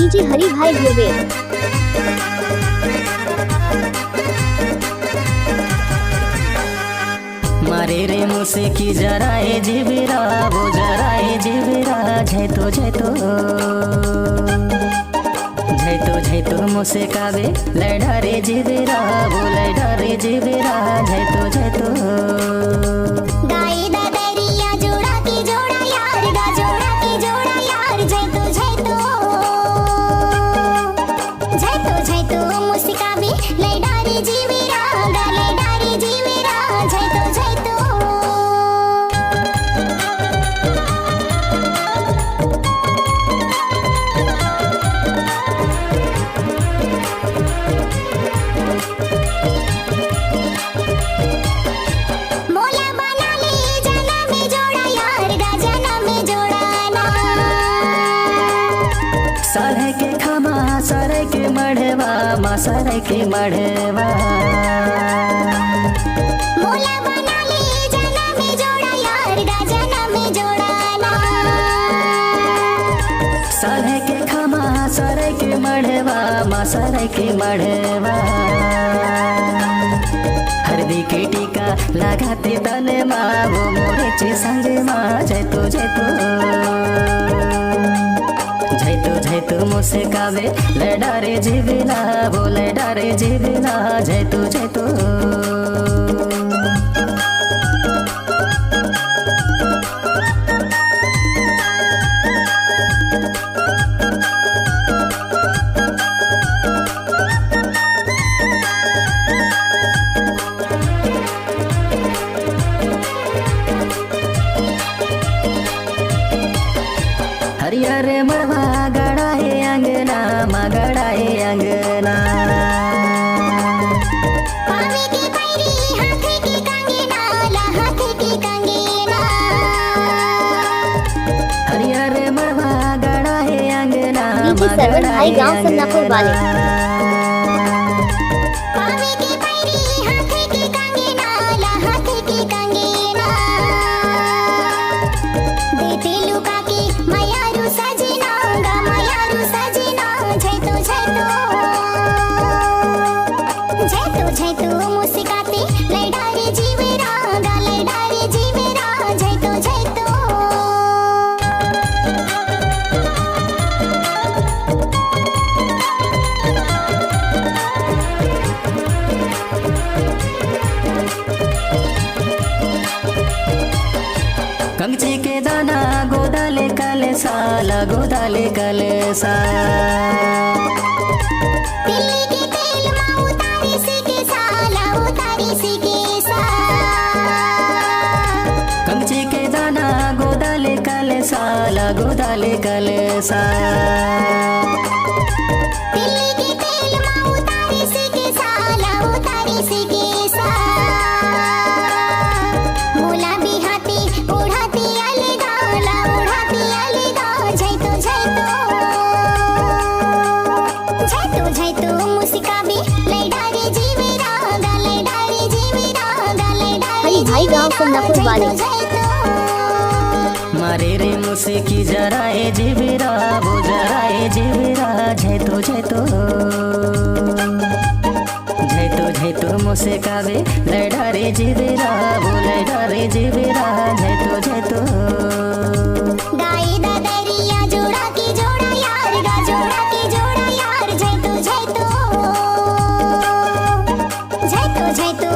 DJ हरि भाई ध्रुवे। मारे रे मुसे की जराए जीविरा वो जराए जीविरा जय तो मुसे कावे लड़ा रे जीविरा वो लड़ा रे जीविरा जय तो गाए दादरिया जोड़ा की जोड़ा यार गा जोड़ा की जोड़ा यार जय तो मुसे कावे लड़ा रे जीविरा गा लड़ा रे जीविरा जय तो मोला बना ले जना में जोड़ा यार गा जना में जोड़ा ना सारे के खमा सारे के मढ़वा मा सारे के मढ़वा मोला बना ले जना में जोड़ा यार गा जना में जोड़ा ना सारे के खमा सारे के मढ़वा मा सारे के मढ़वा हरदी के टीका लगाते तने माँ वो मोरे चे संगे माँ जय तो मुसे कावे लड़ा रे जीविना वो लड़ा रे जीविना जय तो हरियर मड़वा गड़ा है अंगना माँ गड़ा है अंगना पावे की पैरी हाथ की कंगना ला हाथ की कंगना हरियर मड़वा गड़ा है अंगना डीजे माँ सरवन गड़ा भाई है गांव सन्नापुर वाले। पावे की पैरी हाथ की कंगना ला हाथ की कंगना देते लुका की मयारू सजना गा मयारू सजना जय तो मुस्काते लड़ा रे जीवेरा गा लड़ा रे जीवेरा जय तो कंगची के दाना गोदाले काले साला गोदाले काले सा दिल्ली के तेल माँ उतारी सी के साला उतारी सी के सा कंगची के दाना गोदाले काले साला गोदाले काले सा दिल्ली के तेल माँ उतारी सी के साला उतारी सी के सा मोला बिहाती उड़ाती अलगा ला उड़ाती अलगा जय तो मुस्काबी लड़ा रे जीवेरा गा लड़ा रे जीवेरा गा लड़ा हरि भाई गांव सन्नापुर वाले। मारे रे मुसे की जराए जीविरा वो जराए जीविरा जय तो मुसे कावे लड़ा रे जीविरा वो लड़ा रे जीविरा जय तो गाए दादरिया जोड़ा की जोड़ा यार गा जोड़ा की जोड़ा यार जय तो